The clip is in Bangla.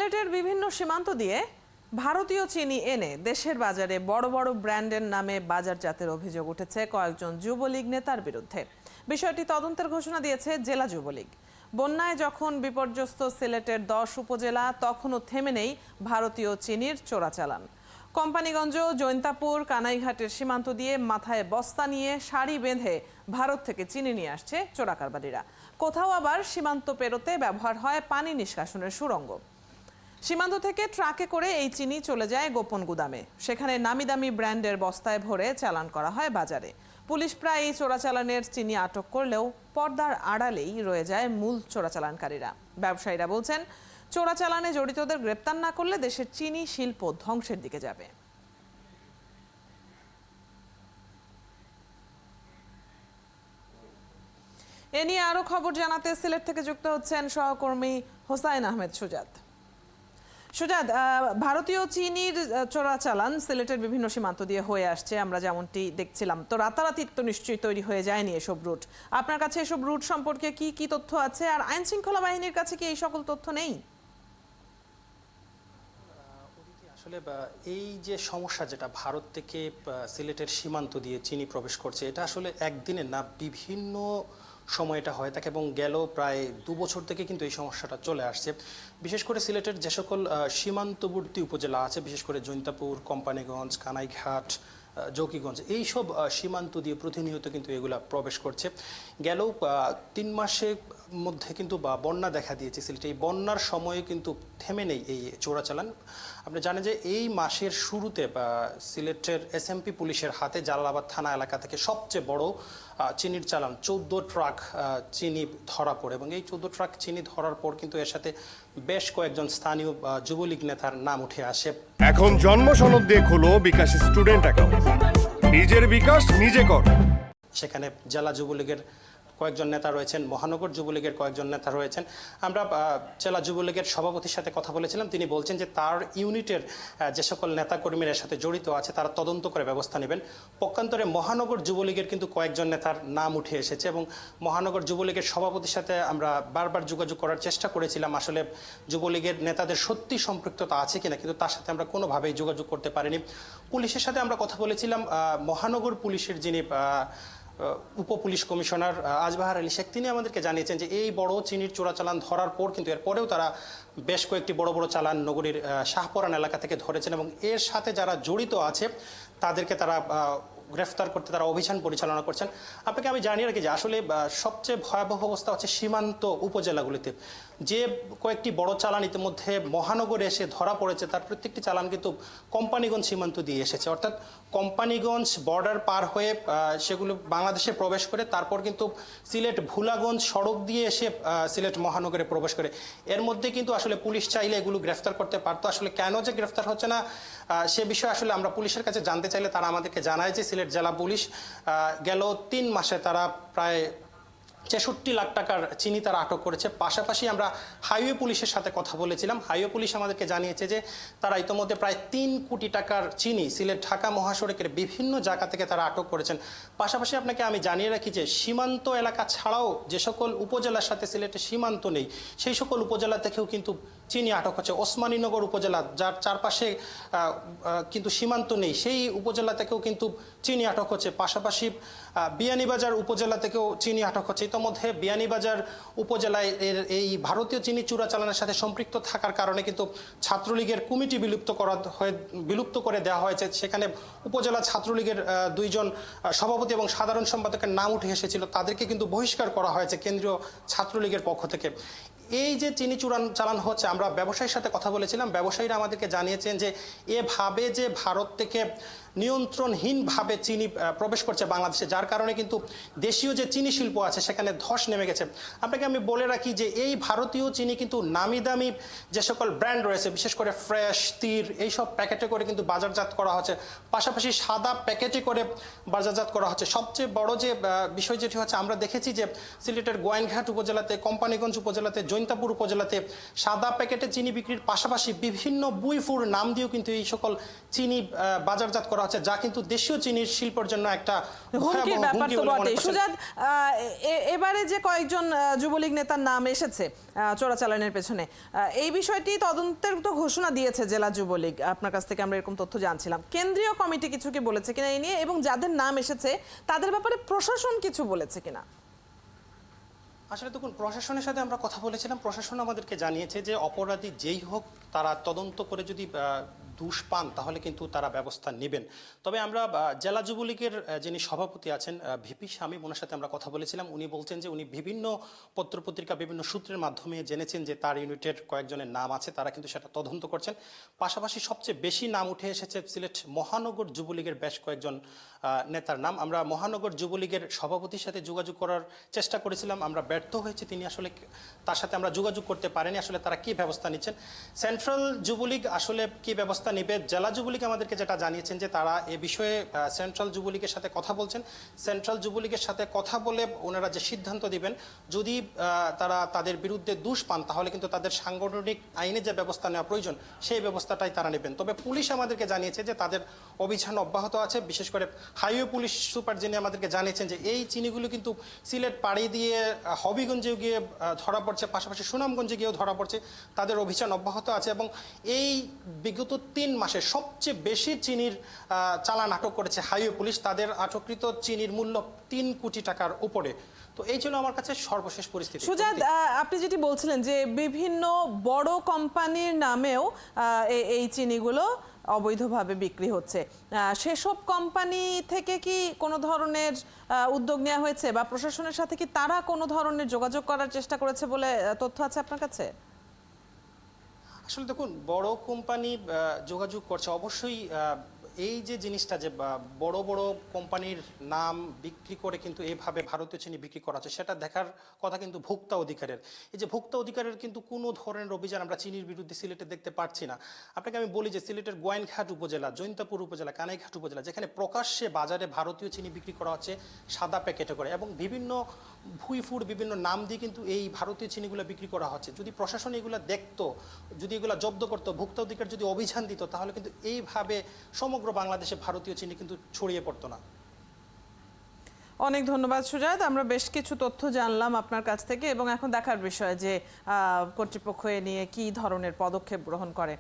সিলেটের বিভিন্ন সীমান্ত দিয়ে ভারতীয় চিনি এনে দেশের বাজারে বড় বড় ব্র্যান্ডের নামে বাজারজাতের অভিযোগ উঠেছে কয়েকজন যুবলীগ নেতার বিরুদ্ধে। বিষয়টি তদন্তের ঘোষণা দিয়েছে জেলা যুবলীগ। বন্যায় যখন বিপর্যস্ত সিলেটের 10 উপজেলা, তখনও থেমে নেই ভারতীয় চিনির চোরাচালান। কোম্পানিগঞ্জ, জৈন্তাপুর, কানাইঘাটের সীমান্ত দিয়ে মাথায় বস্তা নিয়ে সারি বেঁধে ভারত থেকে চিনি নিয়ে আসছে চোরাকারবারীরা। কোথাও আবার সীমান্ত পেরোতে ব্যবহার হয় পানি নিষ্কাশনের সুড়ঙ্গ। সীমান্ত থেকে ট্রাকে করে এই চিনি চলে যায় গোপন গুদামে, সেখানে নামি দামি ব্র্যান্ডের বস্তায় ভরে চালান করা হয় বাজারে। পুলিশ প্রায় এই চোরাচালানের চিনি আটক করলেও পর্দার আড়ালেই রয়ে যায় মূল চোরাচালানকারীরা। ব্যবসায়ীরা বলছেন, চোরাচালানে জড়িতদের গ্রেপ্তার না করলে দেশের চিনি শিল্প ধ্বংসের দিকে যাবে। এ নিয়ে আরো খবর জানাতে সিলেট থেকে যুক্ত হচ্ছেন সহকর্মী হোসাইন আহমেদ সুজাত। সুজাত, ভারতীয় চিনির চোরাচালান সিলেটের বিভিন্ন সীমান্ত দিয়ে হয়ে আসছে, আমরা যেমনটি দেখছিলাম। তো রাতারাতি তো নিশ্চয়ই তৈরি হয়ে যায়নি এসব রুট। আপনার কাছে এসব রুট সম্পর্কে কি কি তথ্য আছে, আর আইন শৃঙ্খলা বাহিনীর কাছে কি এই সকল তথ্য নেই? আসলে এই যে সমস্যা, যেটা ভারত থেকে সিলেটের সীমান্ত দিয়ে চিনি প্রবেশ করছে, এটা আসলে একদিনে না, বিভিন্ন সময় এটা হয়ে থাকে এবং গেল প্রায় 2 বছর থেকে কিন্তু এই সমস্যাটা চলে আসছে। বিশেষ করে সিলেটের যে সকল সীমান্তবর্তী উপজেলা আছে, বিশেষ করে জৈন্তাপুর, কোম্পানিগঞ্জ, কানাইঘাট, জকিগঞ্জ, এইসব সীমান্ত দিয়ে প্রতিনিয়ত কিন্তু এগুলা প্রবেশ করছে। গেল 3 মাসের মধ্যে কিন্তু বন্যা দেখা দিয়েছে সিলেটে। এই বন্যার সময়ে কিন্তু থেমে নেই এই চোরাচালান। আপনি জানেন যে এই মাসের শুরুতে সিলেটের এসএমপি পুলিশের হাতে জালালাবাদ থানা এলাকা থেকে সবচেয়ে বড় চিনির চালান 14 ট্রাক চিনি ধরা পড়ে, এবং এই 14 ট্রাক চিনি ধরার পর কিন্তু এর সাথে বেশ কয়েকজন স্থানীয় যুবলীগ নেতার নাম উঠে আসে। এখন জন্ম সনদ দিয়ে খোলো বিকাশ স্টুডেন্ট অ্যাকাউন্ট, নিজের বিকাশ নিজে কর। সেখানে জেলা যুবলীগের কয়েকজন নেতা রয়েছেন, মহানগর যুবলীগের কয়েকজন নেতা রয়েছেন। আমরা জেলা যুবলীগের সভাপতির সাথে কথা বলেছিলাম, তিনি বলছেন যে তার ইউনিটের যে সকল নেতাকর্মীরা এর সাথে জড়িত আছে তারা তদন্ত করে ব্যবস্থা নেবেন। পক্ষান্তরে মহানগর যুবলীগের কিন্তু কয়েকজন নেতার নাম উঠে এসেছে, এবং মহানগর যুবলীগের সভাপতির সাথে আমরা বারবার যোগাযোগ করার চেষ্টা করেছিলাম আসলে যুবলীগের নেতাদের সত্যি সম্পৃক্ততা আছে কিনা, কিন্তু তার সাথে আমরা কোনোভাবেই যোগাযোগ করতে পারিনি। পুলিশের সাথে আমরা কথা বলেছিলাম, মহানগর পুলিশের যিনি উপপুলিশ কমিশনার আজবাহার আলী শেখ, তিনি আমাদেরকে জানিয়েছেন যে এই বড় চিনির চোরাচালান ধরার পর কিন্তু এরপরেও তারা বেশ কয়েকটি বড় বড় চালান নগরীর শাহপরান এলাকা থেকে ধরেছেন, এবং এর সাথে যারা জড়িত আছে তাদেরকে তারা গ্রেফতার করতে তারা অভিযান পরিচালনা করছেন। আপনাকে আমি জানিয়ে রাখি যে আসলে সবচেয়ে ভয়াবহ অবস্থা হচ্ছে সীমান্ত উপজেলাগুলিতে। যে কয়েকটি বড় চালান ইতিমধ্যে মহানগরে এসে ধরা পড়েছে, তার প্রত্যেকটি চালান কিন্তু কোম্পানিগঞ্জ সীমান্ত দিয়ে এসেছে, অর্থাৎ কোম্পানিগঞ্জ বর্ডার পার হয়ে সেগুলো বাংলাদেশে প্রবেশ করে তারপর কিন্তু সিলেট ভুলাগঞ্জ সড়ক দিয়ে এসে সিলেট মহানগরে প্রবেশ করে। এর মধ্যে কিন্তু আসলে পুলিশ চাইলে এগুলো গ্রেফতার করতে পারতো। আসলে কেন যে গ্রেফতার হচ্ছে না সে বিষয়ে আসলে আমরা পুলিশের কাছে জানতে চাইলে তারা আমাদেরকে জানায় যে সিলেট জেলা পুলিশ গেল 3 মাসে তারা প্রায় ৬৬ লাখ টাকার চিনি তারা আটক করেছে। পাশাপাশি আমরা হাইওয়ে পুলিশের সাথে কথা বলেছিলাম, হাইওয়ে পুলিশ আমাদেরকে জানিয়েছে যে তারা ইতিমধ্যে প্রায় 3 কোটি টাকার চিনি সিলেট ঢাকা মহাসড়কের বিভিন্ন জায়গা থেকে তারা আটক করেছেন। পাশাপাশি আপনাকে আমি জানিয়ে রাখি যে সীমান্ত এলাকা ছাড়াও যে সকল উপজেলার সাথে সিলেটের সীমান্ত নেই, সেই সকল উপজেলা থেকেও কিন্তু চিনি আটক হচ্ছে। ওসমানীনগর উপজেলা, যার চারপাশে কিন্তু সীমান্ত নেই, সেই উপজেলা থেকেও কিন্তু চিনি আটক হচ্ছে। পাশাপাশি বিয়ানীবাজার উপজেলা থেকেও চিনি আটক হচ্ছে। ইতোমধ্যে বিয়ানীবাজার উপজেলায় এই ভারতীয় চিনি চোরাচালানের সাথে সম্পৃক্ত থাকার কারণে কিন্তু ছাত্রলীগের কমিটি বিলুপ্ত করে দেওয়া হয়েছে। সেখানে উপজেলা ছাত্রলীগের 2 জন সভাপতি এবং সাধারণ সম্পাদকের নাম উঠে এসেছিল, তাদেরকে কিন্তু বহিষ্কার করা হয়েছে কেন্দ্রীয় ছাত্রলীগের পক্ষ থেকে। এই যে চিনি চালান হচ্ছে, আমরা ব্যবসায়ীর সাথে কথা বলেছিলাম, ব্যবসায়ীরা আমাদেরকে জানিয়েছেন যে এভাবে যে ভারত থেকে নিয়ন্ত্রণহীনভাবে চিনি প্রবেশ করছে বাংলাদেশে, যার কারণে কিন্তু দেশীয় যে চিনি শিল্প আছে সেখানে ধস নেমে গেছে। আপনাকে আমি বলে রাখি যে এই ভারতীয় চিনি কিন্তু নামি দামি যে সকল ব্র্যান্ড রয়েছে, বিশেষ করে ফ্রেশ, তীর, এইসব প্যাকেটে করে কিন্তু বাজারজাত করা হচ্ছে, পাশাপাশি সাদা প্যাকেটে করে বাজারজাত করা হচ্ছে। সবচেয়ে বড় যে বিষয় যেটি হচ্ছে, আমরা দেখেছি যে সিলেটের গোয়াইনঘাট উপজেলাতে, কোম্পানিগঞ্জ উপজেলাতে, জৈন্তাপুর উপজেলাতে সাদা প্যাকেটে চিনি বিক্রির পাশাপাশি বিভিন্ন বুইফুর নাম দিয়েও কিন্তু এই সকল চিনি বাজারজাত করা হচ্ছে, যা কিন্তু দেশীয় চিনির শিল্পের জন্য একটা হুমকির ব্যাপার তো বটে। সুজাত, এবারে যে কয়েকজন যুবলীগ নেতার নাম এসেছে চোরাচালানের পেছনে, এই বিষয়টি তদন্তের তো ঘোষণা দিয়েছে জেলা যুবলীগ। আপনার কাছ থেকে আমরা এরকম তথ্য জানছিলাম, কেন্দ্রীয় কমিটি কিছু কি বলেছে কিনা এই নিয়ে, এবং যাদের নাম এসেছে তাদের ব্যাপারে প্রশাসন কিছু বলেছে কিনা? আসলে দেখুন, প্রশাসনের সাথে আমরা কথা বলেছিলাম, প্রশাসন আমাদেরকে জানিয়েছে যে অপরাধী যেই হোক তারা তদন্ত করে যদি দোষ পান তাহলে কিন্তু তারা ব্যবস্থা নেবেন। তবে আমরা জেলা যুবলীগের যিনি সভাপতি আছেন ভিপি শামীম, ওনার সাথে আমরা কথা বলেছিলাম। উনি বলছেন যে উনি বিভিন্ন পত্রপত্রিকা বিভিন্ন সূত্রের মাধ্যমে জেনেছেন যে তার ইউনিটের কয়েকজনের নাম আছে, তারা কিন্তু সেটা তদন্ত করছেন। পাশাপাশি সবচেয়ে বেশি নাম উঠে এসেছে সিলেট মহানগর যুবলীগের বেশ কয়েকজন নেতার নাম। আমরা মহানগর যুবলীগের সভাপতির সাথে যোগাযোগ করার চেষ্টা করেছিলাম, আমরা ব্যর্থ হয়েছি। তিনি আসলে তার সাথে আমরা যোগাযোগ করতে পারিনি আসলে তারা কি ব্যবস্থা নিচ্ছেন। সেন্ট্রাল যুবলীগ আসলে কি ব্যবস্থা নেবে, জেলা যুবলীগ আমাদেরকে যেটা জানিয়েছেন যে তারা এ বিষয়ে সেন্ট্রাল যুবলীগের সাথে কথা বলছেন। সেন্ট্রাল যুবলীগের সাথে কথা বলে ওনারা যে সিদ্ধান্ত দিবেন, যদি তারা তাদের বিরুদ্ধে দোষ পান তাহলে কিন্তু তাদের সাংগঠনিক আইনে যে ব্যবস্থা নেওয়া প্রয়োজন সেই ব্যবস্থাটাই তারা নেবেন। তবে পুলিশ আমাদেরকে জানিয়েছে যে তাদের অভিযান অব্যাহত আছে। বিশেষ করে হাইওয়ে পুলিশ সুপার যিনি আমাদেরকে জানিয়েছেন যে এই চিনিগুলো কিন্তু সিলেট পাড়ি দিয়ে হবিগঞ্জে গিয়ে ধরা পড়ছে, পাশাপাশি সুনামগঞ্জে গিয়েও ধরা পড়ছে। তাদের অভিযান অব্যাহত আছে এবং এই বিগত 3 মাসে সবচেয়ে বেশি চিনির চালান আটক করেছে হাইওয়ে পুলিশ। তাদের আটককৃত চিনির মূল্য 3 কোটি টাকার উপরে। তো এই ছিল আমার কাছে সর্বশেষ পরিস্থিতি। সুজাত, আপনি যেটি বলছিলেন যে বিভিন্ন বড় কোম্পানির নামেও এই চিনিগুলো অবৈধভাবে বিক্রি হচ্ছে, সেসব কোম্পানি থেকে কি কোনো ধরনের উদ্যোগ নেওয়া হয়েছে বা প্রশাসনের সাথে কি তারা কোনো ধরনের যোগাযোগ করার চেষ্টা করেছে বলে তথ্য আছে আপনার কাছে? আসলে দেখুন, বড় কোম্পানি যোগাযোগ করছে অবশ্যই। এই যে জিনিসটা যে বড় বড় কোম্পানির নাম বিক্রি করে কিন্তু এইভাবে ভারতীয় চিনি বিক্রি করা হচ্ছে, সেটা দেখার কথা কিন্তু ভোক্তা অধিকারের। এই যে ভোক্তা অধিকারের কিন্তু কোনো ধরনের অভিযান আমরা চিনির বিরুদ্ধে সিলেটে দেখতে পাচ্ছি না। আপনাকে আমি বলি যে সিলেটের গোয়াইনঘাট উপজেলা, জৈন্তাপুর উপজেলা, কানাইঘাট উপজেলা, যেখানে প্রকাশ্যে বাজারে ভারতীয় চিনি বিক্রি করা হচ্ছে সাদা প্যাকেটে করে এবং বিভিন্ন ভুইফুর বিভিন্ন নাম দিয়ে কিন্তু এই ভারতীয় চিনিগুলো বিক্রি করা হচ্ছে। যদি প্রশাসন এগুলো দেখতো, যদি এগুলো জব্দ করতো, ভোক্তা অধিকার যদি অভিযান দিত, তাহলে কিন্তু এইভাবে সমগ্র বাংলাদেশে ভারতীয় চিনি কিন্তু ছড়িয়ে পড়তো না। অনেক ধন্যবাদ সুজাত, আমরা বেশ কিছু তথ্য জানলাম আপনার কাছ থেকে এবং এখন দেখার বিষয় যে কর্তৃপক্ষ এ নিয়ে কী ধরনের পদক্ষেপ গ্রহণ করে।